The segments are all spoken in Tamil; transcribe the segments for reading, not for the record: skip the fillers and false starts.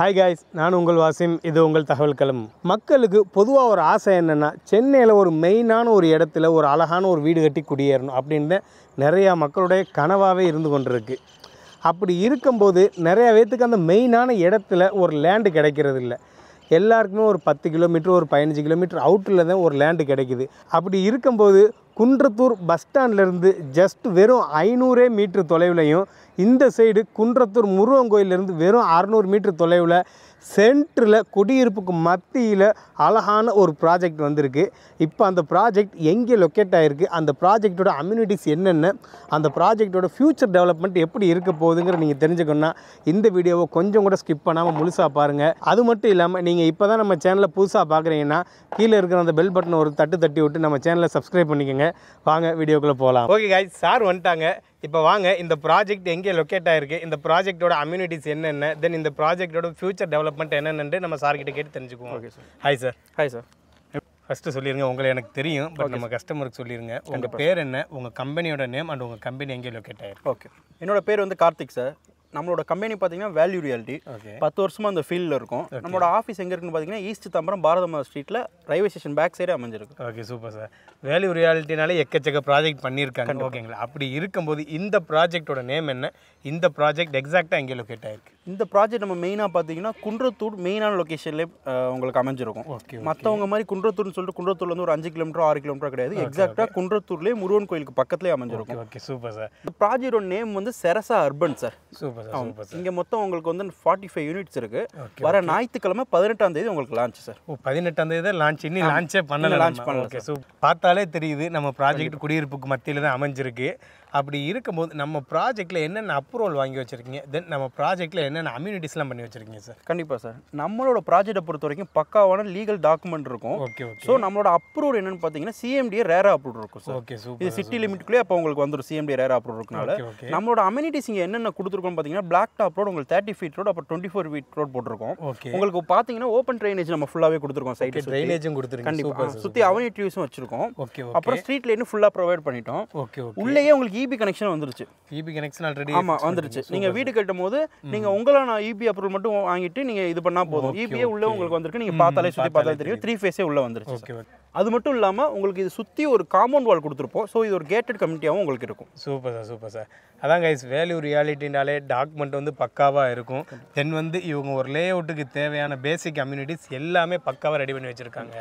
ஹாய் காய்ஸ், நான் உங்கள் வாசிம். இது உங்கள் தகவல் களம். மக்களுக்கு பொதுவாக ஒரு ஆசை என்னென்னா, சென்னையில் ஒரு மெயினான ஒரு இடத்துல ஒரு அழகான ஒரு வீடு கட்டி குடியேறணும் அப்படின்னு நிறையா மக்களுடைய கனவாகவே இருந்து கொண்டிருக்கு. அப்படி இருக்கும்போது நிறையா பேர்த்துக்கு அந்த மெயினான இடத்துல ஒரு லேண்டு கிடைக்கிறது இல்லை. எல்லாருக்குமே ஒரு 10 கிலோமீட்டர் ஒரு 15 கிலோமீட்டர் அவுட்டில் தான் ஒரு லேண்டு கிடைக்குது. அப்படி இருக்கும்போது குன்றத்தூர் பஸ் ஸ்டாண்ட்லேருந்து ஜஸ்ட் வெறும் 500 மீட்டர் தொலைவுலையும், இந்த சைடு குன்றத்தூர் முருகன் கோயிலேருந்து வெறும் 600 மீட்டர் தொலைவில் சென்டரில் குடியிருப்புக்கு மத்தியில் அழகான ஒரு ப்ராஜெக்ட் வந்திருக்கு. இப்போ அந்த ப்ராஜெக்ட் எங்கே லொக்கேட் ஆகிருக்கு, அந்த ப்ராஜெக்டோட அம்யூனிட்டிஸ் என்னென்ன, அந்த ப்ராஜெக்டோட ஃப்யூச்சர் டெவலப்மெண்ட் எப்படி இருக்க போகுதுங்கிற நீங்கள் தெரிஞ்சுக்கணுன்னா இந்த வீடியோவை கொஞ்சம் கூட ஸ்கிப் பண்ணாமல் முழுசாக பாருங்கள். அது மட்டும் இல்லாமல் நீங்கள் இப்போ தான் நம்ம சேனலில் புதுசாக பார்க்குறீங்கன்னா கீழே இருக்கிற அந்த பெல் பட்டனை ஒரு தட்டி விட்டு நம்ம சேனலை சப்ஸ்கிரைப் பண்ணிக்கோங்க. வாங்க வீடியோக்குள்ளே போகலாம். ஓகே காய்ஸ், சார் வந்துட்டாங்க. இப்போ வாங்க, இந்த ப்ராஜெக்ட் எங்கே லொக்கேட் ஆகிருக்கு, இந்த ப்ராஜெக்டோட அம்யூனிட்டிஸ் என்னென்ன, தென் இந்த ப்ராஜெக்டோட ஃப்யூச்சர் டெவலப்மெண்ட் என்னென்னு நம்ம சார்கிட்ட கேட்டு தெரிஞ்சுக்குவோம். Okay sir. Hi sir. Hi sir. First சொல்லிடுங்க, உங்களை எனக்கு தெரியும், பட் நம்ம கஸ்டமருக்கு சொல்லிடுங்க. உங்கள் பேர் என்ன, உங்கள் கம்பெனியோட நேம் அண்ட் உங்கள் கம்பெனி எங்கே லொக்கேட் ஆகிருக்கு? ஓகே, என்னோட பேர் வந்து கார்த்திக் சார். நம்மளோட கம்பெனி பார்த்தீங்கன்னா வேல்யூ ரியாலிட்டி. 10 வருஷமாக அந்த ஃபீல்டில் இருக்கும். நம்மளோட ஆஃபீஸ் எங்கே இருக்குன்னு பார்த்தீங்கன்னா ஈஸ்ட் தாம்பரம் பாரதமாதா ஸ்ட்ரீட்டில் ரயில்வே ஸ்டேஷன் பேக் சைடே அமைஞ்சிருக்கு. Okay, super sir. வேல்யூ ரியாலிட்டினாலே எக்கச்சக்க ப்ராஜெக்ட் பண்ணியிருக்காங்க. ஓகேங்களா, அப்படி இருக்கும்போது இந்த ப்ராஜெக்டோட நேம் என்ன, இந்த ப்ராஜெக்ட் எக்ஸாக்டாக எங்கே லொக்கேட் ஆகிருக்கு? இந்த ப்ராஜெக்ட் நம்ம மெயினாக பார்த்தீங்கன்னா குன்றத்தூர் மெயினான லொக்கேஷன்லேயே உங்களுக்கு அமைஞ்சிருக்கும். மற்றவங்க மாதிரி குன்றத்தூர்னு சொல்லிட்டு குன்றத்தூர்ல வந்து ஒரு 5 கிலோமீட்டர் 6 கிலோமீட்டர் கிடையாது. எக்ஸாக்டாக குன்றத்தூர்லேயே முருகன் கோயிலுக்கு பக்கத்துலேயே அமைஞ்சிருக்கும். Okay, super sir. இந்த ப்ராஜெக்டோட நேம் வந்து செரசா urban sir. Super sir, super sir. இங்கே மொத்தம் உங்களுக்கு வந்து 45 யூனிட்ஸ் இருக்கு. வர ஞாயிற்றுக்கிழமை 18ஆம் தேதி உங்களுக்கு லான்ச் சார். 18ஆம் தேதி தான் லான்ச். இன்னும் லான்ச்சே பண்ணல. Okay, super. பார்த்தாலே தெரியுது நம்ம ப்ராஜெக்ட் குடியிருப்புக்கு மத்தியில் தான் அமைஞ்சிருக்கு. அப்படி இருக்கும்போது நம்ம ப்ராஜெக்ட்டில் என்னென்ன அப்ரூவல் வாங்கி வச்சுருக்கீங்க, தென் நம்ம ப்ராஜெக்ட்டில் என்னென்ன அம்யூனிட்டிஸ்லாம் பண்ணி வச்சுருக்கீங்க சார்? கண்டிப்பாக சார், நம்மளோட ப்ராஜெக்டை பொறுத்த வரைக்கும் பக்காவான லீகல் டாக்குமெண்ட் இருக்கும். Okay okay. ஸோ நம்மளோட அப்ரூவல் என்னென்னு பார்த்தீங்கன்னா சிஎம்டிஏ ரேரா அப்ரூவ் இருக்கும் சார். Okay, super. இது சிட்டி லிமிட்குள்ளே அப்போ உங்களுக்கு வந்துடும் சிஎம்டிஏ ரேரா அப்ரூவ் இருக்கனால. நம்மளோட அம்யூனிட்டிஸ் இங்கே என்னென்ன கொடுத்துருக்கோம் பார்த்தீங்கன்னா பிளாக் டாப் ரோடு உங்களுக்கு 30 ஃபீட் ரோடு, அப்புறம் 24 ஃபீட் ரோடு போட்டிருக்கோம். ஓகே. உங்களுக்கு பார்த்தீங்கன்னா ஓப்பன் ட்ரைனேஜ் நம்ம ஃபுல்லாகவே கொடுத்துருக்கோம். சைட் ட்ரைனேஜும் கொடுத்துருக்கோம். கண்டிப்பாக சுற்றி அவனிட்டிவ்ஸும் வச்சிருக்கோம். ஓகே. அப்புறம் ஸ்ட்ரீட் லைனும் ஃபுல்லாக ப்ரொவைட் பண்ணிட்டோம். ஓகே. உள்ளேயே உங்களுக்கு இபி கனெக்ஷன் வந்துருச்சு. இபி கனெக்ஷன் ஆல்ரெடி வந்துருச்சு. நீங்க வீடு கட்டும் போது நீங்க உங்களான இபி அப்ரூவல் மட்டும் வாங்கிட்டு நீங்க இது பண்ணா போதும். இபியே உள்ள உங்களுக்கு வந்திருக்கு. நீங்க பார்த்தாலே சுத்தி பார்த்தாலே தெரியும் 3 ஃபேஸே உள்ள வந்துருச்சு. ஓகே. அது மட்டும் இல்லாம உங்களுக்கு இது சுத்தி ஒரு காம்பவுண்ட் வால் கொடுத்துருப்போம். ஸோ இது ஒரு கேட்டட் கம்யூனிட்டியாகவும் உங்களுக்கு இருக்கும். Super sir, super sir. அதான் கைஸ், வேல்யூ ரியாலிட்டினாலே டாக்குமெண்ட் வந்து பக்காவாக இருக்கும். தென் வந்து இவங்க ஒரு லே அவுட்டுக்கு தேவையான பேசிக் கம்யூனிட்டிஸ் எல்லாமே பக்காவாக ரெடி பண்ணி வச்சுருக்காங்க.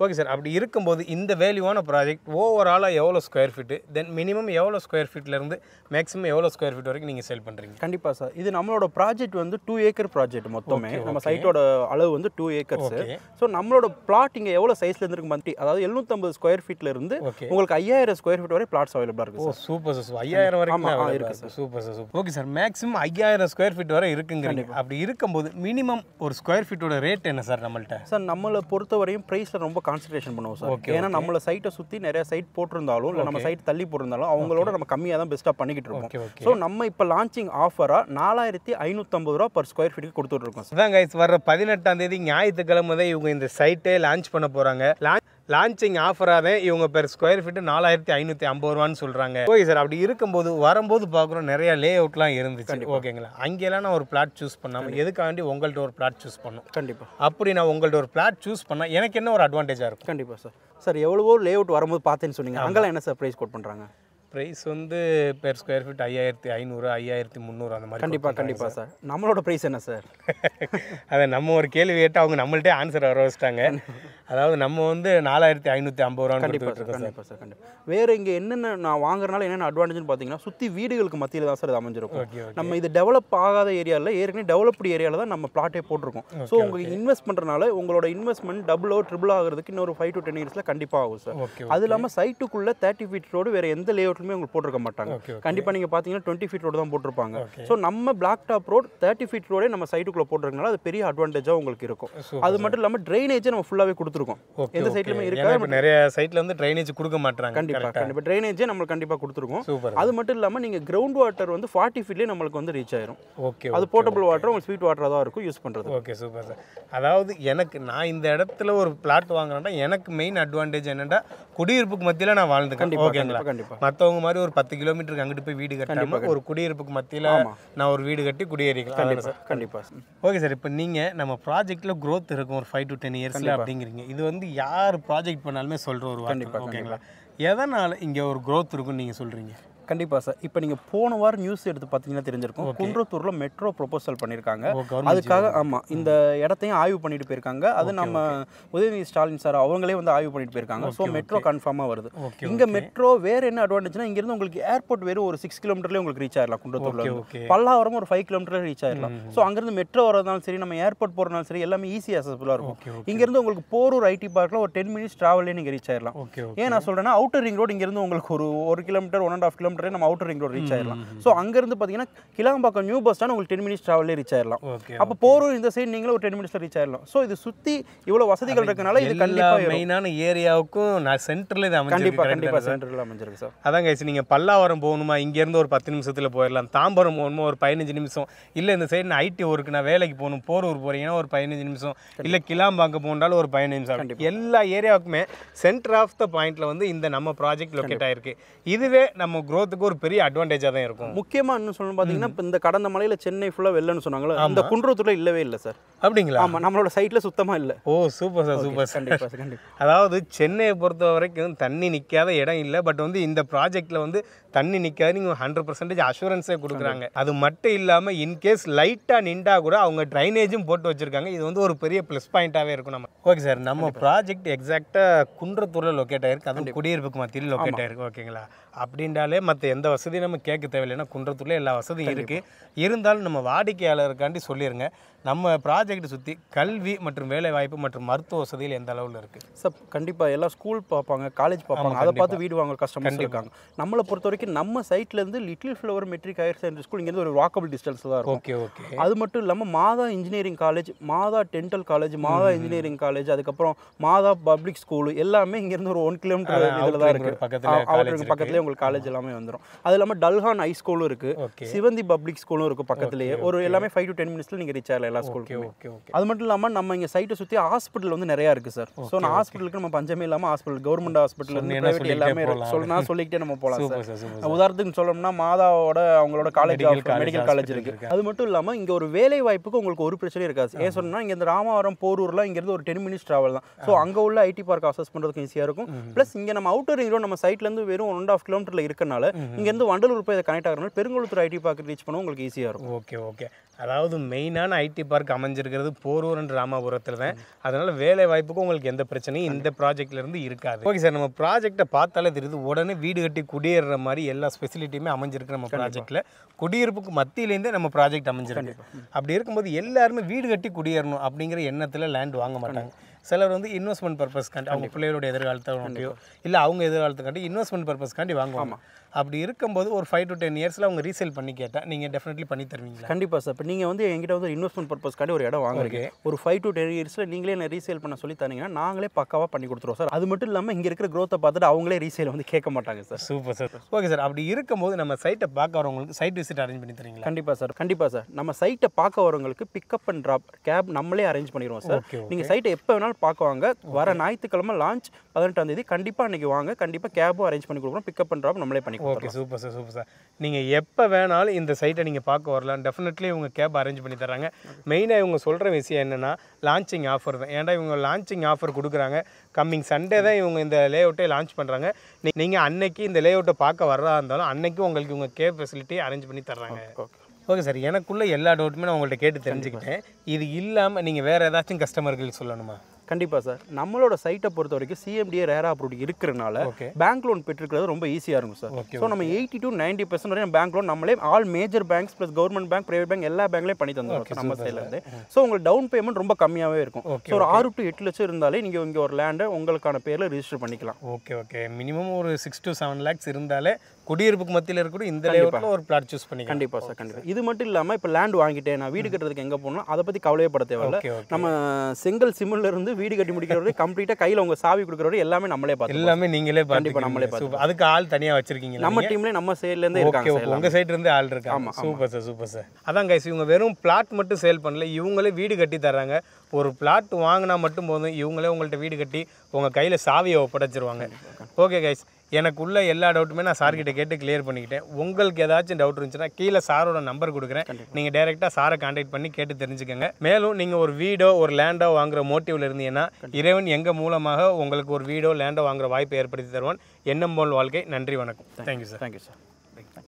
Okay sir. அப்படி இருக்கும்போது இந்த வேல்யூவான ப்ராஜெக்ட் ஓவராலாக எவ்வளோ ஸ்கொயர் ஃபீட்டு, தென் மினிமம் எவ்வளோ ஸ்கொயர் ஃபீட்லேருந்து மேக்ஸிமம் எவ்வளோ ஸ்கொயர் ஃபீட் வரைக்கும் நீங்கள் சேல் பண்ணுறீங்க? கண்டிப்பாக சார், இது நம்மளோட ப்ராஜெக்ட் வந்து 2 ஏக்கர் ப்ராஜெக்ட் மொத்தமே. நம்ம சைட்டோட அளவு வந்து 2 ஏக்கர்ஸ். ஸோ நம்மளோட பிளாட் இங்கே எவ்வளோ சைஸ்ல இருக்கு மந்தி, அதாவது 750 ஸ்கொயர் ஃபீட்ல இருந்து உங்களுக்கு 5000 ஸ்கொயர் ஃபீட் வரை பிளாட்ஸ் அவைலபிளாக இருக்கு. ஓ சூப்பர் சார். 5000 வரைக்கும் இருக்கு sir. Super sir, super. Okay sir, maximum 5000 square feet வரை இருக்குங்க. அப்படி இருக்கும்போது மினிமம் ஒரு ஸ்கொயர் ஃபீட்டோட ரேட் என்ன சார் நம்மள்ட்ட? சார் நம்மளை பொறுத்தவரையும் ப்ரைஸில் ரொம்ப கான்சன்ட்ரேஷன் பண்ணுவோம் சார். ஏன்னா நம்மள சைட்டை சுற்றி நிறைய சைட் போட்டிருந்தாலும் இல்லை நம்ம சைட் தள்ளி போட்டிருந்தாலும் அவங்களோட நம்ம கம்மியாக தான் பெஸ்ட்டாக பண்ணிக்கிட்டு இருக்கோம். ஸோ நம்ம இப்போ லான்ச்சிங் ஆஃபராக 4550 ரூபா பர் ஸ்கொயர் ஃபீட்டுக்கு கொடுத்துட்ருக்கோம் சார். அதான் கைஸ், வர 18ஆம் தேதி ஞாயிற்றுக்கிழமை தான் இவங்க இந்த சைட்டே லான்ச் பண்ண போகிறாங்க. லான்ச்சிங் ஆஃபராக தான் இவங்க பெர் ஸ்கொயர் ஃபீட்டு 4550 ரூபான்னு சொல்கிறாங்க. Okay sir. அப்படி இருக்கும்போது வரும்போது பார்க்குறோம் நிறைய லே அவுட்லாம் இருந்துச்சு. ஓகேங்களா, அங்கெல்லாம் நான் ஒரு பிளாட் சூஸ் பண்ணாமல் எதுக்காண்டி உங்கள்கிட்ட ஒரு பிளாட் சூஸ் பண்ணோம்? கண்டிப்பாக. அப்படி நான் உங்கள்கிட்ட ஒரு பிளாட் சூஸ் பண்ணால் எனக்கு என்ன ஒரு அட்வான்டேஜாக இருக்கும்? கண்டிப்பாக சார். சார் எவ்வளவோ லே அவுட் வரும்போது பார்த்தேன்னு சொன்னீங்க, அங்கெல்லாம் என்ன சார் ப்ரைஸ் கோட் பண்ணுறாங்க? ப்ரைஸ் வந்து பெர் ஸ்கொயர் ஃபீட் 5500 5300 அந்த மாதிரி. கண்டிப்பாக சார். நம்மளோட ப்ரைஸ் என்ன சார்? அதை நம்ம ஒரு கேள்வி கேட்டால் அவங்க நம்மள்ட்டே ஆன்சர் வர வச்சிட்டாங்க. அதாவது நம்ம வந்து 4550 ரூபா. கண்டிப்பாக சார். வேறு இங்கே என்னென்ன நான் வாங்குறதுனால என்னென்ன அட்வான்டேஜ்னு பார்த்தீங்கன்னா சுற்றி வீடுகளுக்கு மத்தியில் தான் சார் இது அமைஞ்சிருக்கும். நம்ம இது டெவலப் ஆகாத ஏரியாவில் ஏற்கனவே டெவலப்டு ஏரியாவில் தான் நம்ம பிளாட்டே போட்டிருக்கோம். ஸோ உங்களுக்கு இன்வெஸ்ட் பண்ணுறதுனால உங்களோட இன்வெஸ்ட்மெண்ட் ட்ரிபிள் ஆகிறதுக்கு இன்னொரு 5 to 10 இயர்ஸில் கண்டிப்பாக ஆகும் சார். அது இல்லாமல் சைட்டுக்குள்ளே 30 ஃபீட் ரோடு வேறு எந்த லே உங்களுக்கு போட்டிருக்க மாட்டாங்க. கண்டிப்பாக நீங்கள் பார்த்தீங்கன்னா 20 ஃபீட் ரோடு தான் போட்டிருப்பாங்க. ஸோ நம்ம பிளாக் டாப் ரோடு 30 ஃபீட் ரோடே நம்ம சைட்டுக்குள்ளே போட்டிருக்கனால அது பெரிய அட்வான்டேஜாக உங்களுக்கு இருக்கும். அது மட்டும் இல்லாமல் ட்ரைனேஜை நம்ம ஃபுல்லாகவே கொடுத்துருக்கோம். எந்த சைட்லையுமே இருக்காது. நிறைய சைட்ல வந்து ட்ரைனேஜ் கொடுக்க மாட்டாங்க. கண்டிப்பாக ட்ரைனேஜே நம்மளுக்கு கண்டிப்பாக கொடுத்துருக்கோம். அது மட்டும் இல்லாமல் நீங்கள் கிரவுண்ட் வாட்டர் வந்து 40 ஃபீட்லேயே நம்மளுக்கு வந்து ரீச் ஆயிரும். ஓகே. அது போர்ட்டபிள் வாட்டர், உங்களுக்கு ஸ்வீட் வாட்டராக தான் இருக்கும் யூஸ் பண்ணுறது. Okay, super sir. அதாவது நான் இந்த இடத்துல ஒரு பிளாட் வாங்குறேன்னா எனக்கு மெயின் அட்வான்டேஜ் என்னன்னா குடியிருப்புக்கு மத்தியில் நான் வாழ்ந்துக்கேன். ஓகேங்களா, மற்றவங்க மற்றவங்க மாதிரி ஒரு 10 கிலோமீட்டருக்கு அங்கிட்டு போய் வீடு கட்டாம ஒரு குடியிருப்புக்கு மத்தியில் நான் ஒரு வீடு கட்டி குடியேறிக்கலாம் சார். கண்டிப்பாக சார். ஓகே சார், இப்போ நீங்கள் நம்ம ப்ராஜெக்ட்டில் க்ரோத் இருக்கும் ஒரு 5 to 10 இயர்ஸில் அப்படிங்கிறீங்க. இது வந்து யார் ப்ராஜெக்ட் பண்ணாலுமே சொல்கிற ஒரு வார்த்தை, ஓகேங்களா? எதனால் இங்கே ஒரு க்ரோத் இருக்குன்னு நீங்கள் சொல்கிறீங்க? கண்டிப்பாக சார். இப்போ நீங்கள் போன வாரம் நியூஸ் எடுத்து பார்த்தீங்கன்னா தெரிஞ்சிருக்கும், குன்றத்தூரில் மெட்ரோ ப்ரொபோசல் பண்ணியிருக்காங்க. அதுக்காக இந்த இடத்தையும் ஆய்வு பண்ணிட்டு போயிருக்காங்க. அது நம்ம உதயநிதி ஸ்டாலின் சார் அவங்களே ஆய்வு பண்ணிட்டு போயிருக்காங்க. ஸோ மெட்ரோ கன்ஃபார்மாக வருது. இங்கே மெட்ரோ வேறு என்ன அட்வான்டேஜ்னா, இங்கேருந்து உங்களுக்கு ஏர்போர்ட் வெறும் ஒரு 6 கிலோமீட்டர்லேயே உங்களுக்கு ரீச் ஆயிடலாம். குன்றத்தூரில் பல்லாவரம் ஒரு 5 கிலோமீட்டர் ரீச் ஆயிடலாம். ஸோ அங்கேருந்து மெட்ரோ வரதுனாலும் சரி, நம்ம ஏர்போர்ட் போகிறதுனாலும் சரி, எல்லாமே ஈஸி அசஸ்ஃபுல்லாக இருக்கும். இங்கேருந்து உங்களுக்கு போரூர் ஐடி பார்க்கில் ஒரு 10 மினிட்ஸ் ட்ராவல்லே நீங்கள் ரீச் ஆயிடலாம். ஏன் நான் சொல்கிறேன்னா, அவுட்டர் ரிங் ரோடு இங்கேருந்து உங்களுக்கு ஒரு 1 கிலோமீட்டர் 1.5 கிலோமீட்டர் நம்ம அவுட்டர் ரிங் ரோடு ரீச் ஆயிடலாம். ஸோ அங்கேருந்து பார்த்தீங்கன்னா கிளாம்பாக்கம் நியூ பஸ் ஸ்டாண்ட் உங்களுக்கு 10 மினிட்ஸ் ட்ராவல்லே ரீச் ஆயிடலாம். அப்போ போரூர் இந்த சைடு நீங்களும் ஒரு 10 மினிட்ஸில் ரீச் ஆயிடலாம். ஸோ இது சுற்றி இவ்வளோ வசதிகள் இருக்கனால இது கண்டிப்பாக மெயினான ஏரியாவுக்கும் நான் சென்டரில் இது கண்டிப்பாக சென்டரில் அமைஞ்சிருக்கு சார். அதான் கைஸ், நீங்கள் பல்லாவரம் போகணுமா இங்கேருந்து ஒரு 10 நிமிஷத்தில் போயிடலாம். தாம்பரம் போகணுமா ஒரு 15 நிமிஷம். இல்லை இந்த சைடு நான் ஐடி ஒர்க்கு நான் வேலைக்கு போகணும், போரூர் போகிறீங்கன்னா ஒரு 15 நிமிஷம். இல்லை கிளாம்பாக்கம் போகணுன்னாலும் ஒரு 15 நிமிஷம். எல்லா ஏரியாவுக்குமே சென்டர் ஆஃப் த பாயிண்ட்ல இந்த நம்ம ப்ராஜெக்ட் லொக்கேட் ஆயிருக்கு. இதுவே நம்ம க்ரோத்துக்கு ஒரு பெரிய அட்வான்டேஜாக தான் இருக்கும். முக்கியமாக இன்னும் சொல்லணும் பார்த்தீங்கன்னா, இப்போ இந்த கடந்த மலையில் சென்னை ஃபுல்லாக வெள்ளன்னு சொன்னாங்களா, இந்த குன்றத்தூரில் இல்லவே இல்லை சார். அப்படிங்களா? ஆமாம், நம்மளோட சைட்டில் சுத்தமாக இல்லை. ஓ சூப்பர் சார், சூப்பர் சார். கண்டிப்பாக. அதாவது சென்னையை பொறுத்த வரைக்கும் தண்ணி நிற்காத இடம் இல்லை. பட் இந்த ப்ராஜெக்டில் தண்ணி நிற்காது. நீங்கள் 100% அஷூரன்ஸே கொடுக்குறாங்க. அது மட்டும் இல்லாமல் இன்கேஸ் லைட்டாக நின்றா கூட அவங்க ட்ரைனேஜும் போட்டு வச்சுருக்காங்க. இது ஒரு பெரிய ப்ளஸ் பாயிண்ட்டாகவே இருக்கும் நம்ம. ஓகே சார், நம்ம ப்ராஜெக்ட் எக்ஸாக்டாக குன்றத்தூரில் லொக்கேட் ஆயிருக்கு. அதுவும் குடியிருப்புக்கு மத்தியில் லொக்கேட் ஆயிருக்கு. ஓகேங்களா? அப்படின்றாலே மற்ற எந்த வசதியும் நம்ம கேட்க தேவையில்லைன்னா குன்றத்தூரில் எல்லா வசதியும் இருக்குது. இருந்தாலும் நம்ம வாடிக்கையாளருக்காண்டி சொல்லிடுங்க, நம்ம ப்ராஜெக்ட் சுற்றி கல்வி மற்றும் வேலைவாய்ப்பு மற்றும் மருத்துவ வசதிகள் எந்த அளவில் இருக்குது சார்? கண்டிப்பாக எல்லாம் ஸ்கூல் பார்ப்பாங்க, காலேஜ் பார்ப்பாங்க, அதை பார்த்து வீடு வாங்க கஸ்டமர்ஸ் இருக்காங்க. நம்மளை பொறுத்த வரைக்கும் நம்ம சைட்லேருந்து little flower matric higher secondary school இங்கேருந்து ஒரு வாக்கபிள் டிஸ்டன்ஸ் தான் இருக்கும். Okay okay. அது மட்டும் இல்லாமல் Matha engineering college, Matha dental college, Matha engineering college, அதுக்கப்புறம் மாதா பப்ளிக் ஸ்கூல் எல்லாமே இங்கேருந்து ஒரு 1 கிலோமீட்டர் இதில் தான் இருக்குது. பக்கத்துலேயே உங்களுக்கு காலேஜ் எல்லாமே வந்துடும். அது இல்லாமல் டல்ஹான் ஹை ஸ்கூலும் இருக்குது, சிவந்தி பப்ளிக் ஸ்கூலும் இருக்குது பக்கத்துலேயே. ஒரு எல்லாமே 5 to 10 மினிட்ஸில் நீங்கள் ரீச் ஆகலாம் எல்லா ஸ்கூலுக்கு. அது மட்டும் இல்லாமல் நம்ம இங்கே சைட்டை சுற்றி ஹாஸ்பிட்டல் நிறையா இருக்குது சார். ஸோ நான் ஹாஸ்பிட்டலுக்கு நம்ம பஞ்சமே இல்லாமல் ஹாஸ்பிட்டல், கவர்மெண்ட் ஹாஸ்பிட்டல் பிரைவேட் எல்லாமே சொல்லிக்கிட்டே நம்ம போகலாம் சார். உதாரணத்துக்கு சொல்லணும்னா மாதாவோட அவங்களோட காலேஜ், மெடிக்கல் காலேஜ் இருக்குது. அது மட்டும் இல்லாமல் இங்கே ஒரு வேலை வாய்ப்புக்கு உங்களுக்கு ஒரு பிரச்சனையும் இருக்காது. ஏன் சொன்னால் இங்கே இந்த ராமவரம் போரூர்லாம் இங்கேருந்து ஒரு 10 மினிட்ஸ் ட்ராவல் தான். ஸோ அங்கே உள்ள ஐடி பார்க் அசஸ் பண்ணுறதுக்கு ஈஸியாக இருக்கும். ப்ளஸ் இங்கே நம்ம அவுட்டர் ரிங் ரோடு நம்ம சைட்லேருந்து வெறும் 1.5 கிலோமீட்டரில் இருக்கனால இங்கேருந்து வண்டலூர் போய் இதை கனெக்ட் ஆகிறனால பெருங்குளத்தூர் ஐடி பார்க் ரீச் பண்ண உங்களுக்கு ஈஸியாக இருக்கும். Okay okay. அதாவது மெயினான ஐடி பார்க் அமைஞ்சிருக்கிறது போரூர் அண்ட் ராமாபுரத்தில் தான். அதனால் வேலை வாய்ப்புக்கும் உங்களுக்கு எந்த பிரச்சனையும் இந்த ப்ராஜெக்ட்லேருந்து இருக்காது. ஓகே சார், நம்ம ப்ராஜெக்டை பார்த்தாலே தெரியுது உடனே வீடு கட்டி குடியேறுற மாதிரி எல்லா ஸ்பெசிலிட்டியுமே அமைஞ்சிருக்கு நம்ம ப்ராஜெக்ட்டில். குடியிருப்புக்கு மத்தியிலேருந்தே நம்ம ப்ராஜெக்ட் அமைஞ்சிருக்கு. அப்படி இருக்கும்போது எல்லாருமே வீடு கட்டி குடியேறணும் அப்படிங்கிற எண்ணத்தில் லேண்ட் வாங்க மாட்டாங்க. சிலர் இன்வெஸ்ட்மெண்ட் பர்பஸ்க்காண்டி அவங்க பிள்ளைகளோட எதிர்காலத்தையோ இல்லை அவங்க எதிர்காலத்துக்காண்டி இன்வெஸ்ட்மெண்ட் பர்பஸ்க்காண்டி வாங்குவாங்க. அப்படி இருக்கும்போது ஒரு 5 to 10 இயர்ஸில் அவங்க ரீசேல் பண்ணி கேட்டால் நீங்கள் டெஃபினெட்லி பண்ணி தருவீங்களா? கண்டிப்பாக சார். இப்போ நீங்கள் எங்கிட்ட இன்வெஸ்ட்மெண்ட் பர்பஸ்க்காண்டி ஒரு இடம் வாங்குறீங்க, ஒரு 5 to 10 இயர்ஸில் நீங்களே என்ன ரீசேல் பண்ண சொல்லி தரீங்கன்னா நாங்களே பக்காவாக பண்ணி கொடுத்துருவோம் சார். அது மட்டும் இல்லாமல் இங்கே இருக்கிற க்ரோத்தை பார்த்துட்டு அவங்களே ரீசேல் கேட்க மாட்டாங்க sir. Super sir. Okay sir, அப்படி இருக்கும்போது நம்ம சைட்டை பார்க்க வரவங்களுக்கு சைட் விசிட் அரேஞ்ச் பண்ணி தரீங்களா? கண்டிப்பாக சார். கண்டிப்பாக சார். நம்ம சைட்டை பார்க்க வரவங்களுக்கு பிக்கப் அண்ட் ட்ராப் கேப் நம்மளே அரேஞ்ச் பண்ணிடுவோம் சார். நீங்கள் சைட்டை எப்போ வேணாலும் பார்க்க வாங்க. வர ஞாயிற்றுக்கிழமை லான்ச் 18ஆம் தேதி கண்டிப்பாக அன்றைக்கி வாங்க. கண்டிப்பாக கேபும் அரேஞ்ச் பண்ணி கொடுக்குறோம். பிக்கப் அண்ட் ட்ராப் நம்மளே பண்ணி கொடுக்குறோம். Okay super sir, super sir. நீங்கள் எப்போ வேணாலும் இந்த சைட்டை நீங்கள் பார்க்க வரலாம். டெஃபினெட்லி இவங்க கேப் அரேஞ்ச் பண்ணி தராங்க. மெயினாக இவங்க சொல்கிற விஷயம் என்னென்னா லான்ச்சிங் ஆஃபர் தான். ஏன்டா இவங்க லான்ச்சிங் ஆஃபர் கொடுக்குறாங்க. கம்மிங் சண்டே தான் இவங்க இந்த லே அவுட்டை லான்ச் பண்ணுறாங்க. நீங்கள் அன்னைக்கு இந்த லே அவுட்டை பார்க்க வர்றதா இருந்தாலும் அன்னைக்கும் உங்களுக்கு இவங்க கேப் ஃபெசிலிட்டி அரேஞ்ச் பண்ணி தர்றாங்க. ஓகே சார், எனக்குள்ளே எல்லா டவுட்டுமே நான் உங்கள்கிட்ட கேட்டு தெரிஞ்சுக்கிட்டேன். இது இல்லாமல் நீங்கள் வேறு ஏதாச்சும் கஸ்டமர்களுக்கு சொல்லணுமா? கண்டிப்பாக சார். நம்மளோட சைட்டை பொறுத்த வரைக்கும் சிஎம்டிஏ ரேரா அப்ரூவ்ட் இருக்கிறனால பேங்க் லோன் பெற்றுக்கிறது ரொம்ப ஈஸியாக இருக்கும் சார். ஸோ நம்ம 80 to 90% வரையும் பேங்க் லோன் நம்மளே all major banks plus government bank, private bank எல்லா பேங்க்லேயும் பண்ணி தந்துருக்கோம் நம்ம சைட்லேருந்து. ஸோ உங்களுக்கு டவுன் பேமெண்ட் ரொம்ப கம்மியாகவே இருக்கும். ஸோ ஒரு 6 to 8 லட்சம் இருந்தாலே நீங்கள் இங்கே ஒரு லேண்டை உங்களுக்கான பேரில் ரிஜிஸ்டர் பண்ணிக்கலாம். Okay okay. மினிமம் ஒரு 6 to 7 lakhs இருந்தாலே குடியிருப்புக்கு மத்தியில் இருக்கக்கூடிய இந்த லேஅவுட்ல ஒரு பிளாட் சூஸ் பண்ணிக்கலாம். கண்டிப்பாக சார், கண்டிப்பாக. இது மட்டும் இல்லாமல் இப்போ லேண்ட் வாங்கிட்டேன் நான் வீடு கட்டுறதுக்கு எங்கே போகணும் அதை பற்றி கவலையப்பட தேவையில்லை. நம்ம செங்கல் சிமெண்ட்ல இருந்து வீடு கட்டி முடிக்கிறவரை கம்ப்ளீட்டாக கையில் உங்கள் சாவி கொடுக்குறவரை எல்லாமே நம்மளே பார்த்து எல்லாமே நீங்களே கண்டிப்பாக நம்மளே பார்த்து. அதுக்கு ஆள் தனியாக வச்சிருக்கீங்க நம்ம டீம்லேயே நம்ம சைட்லேருந்து இருக்காங்க. உங்கள் சைட்லேருந்து ஆள் இருக்காங்க. Super sir, super sir. அதான் கைஸ், இவங்க வெறும் பிளாட் மட்டும் சேல் பண்ணல, இவங்களே வீடு கட்டி தர்றாங்க. ஒரு பிளாட் வாங்கினா மட்டும் போதும், இவங்களே உங்கள்கிட்ட வீடு கட்டி உங்கள் கையில் சாவியை ஒப்படைச்சிருவாங்க. ஓகே கைஸ், எனக்குள்ள எல்லா டவுட்டுமே நான் சார்கிட்ட கேட்டு கிளியர் பண்ணிக்கிட்டேன். உங்களுக்கு ஏதாச்சும் டவுட் இருந்துச்சுன்னா கீழே சாரோட நம்பர் கொடுக்குறேன், நீங்கள் டைரெக்டாக சாரை கான்டாக்ட் பண்ணி கேட்டு தெரிஞ்சுக்கோங்க. மேலும் நீங்கள் ஒரு வீடோ ஒரு லேண்டோ வாங்குற மோட்டிவில் இருந்தீங்கன்னா இறைவன் எங்கள் மூலமாக உங்களுக்கு ஒரு வீடோ லேண்டோ வாங்குற வாய்ப்பை ஏற்படுத்தி தருவான். எண்ணம் போல் வாழ்க்கை. நன்றி, வணக்கம். Thank you sir. Thank you sir.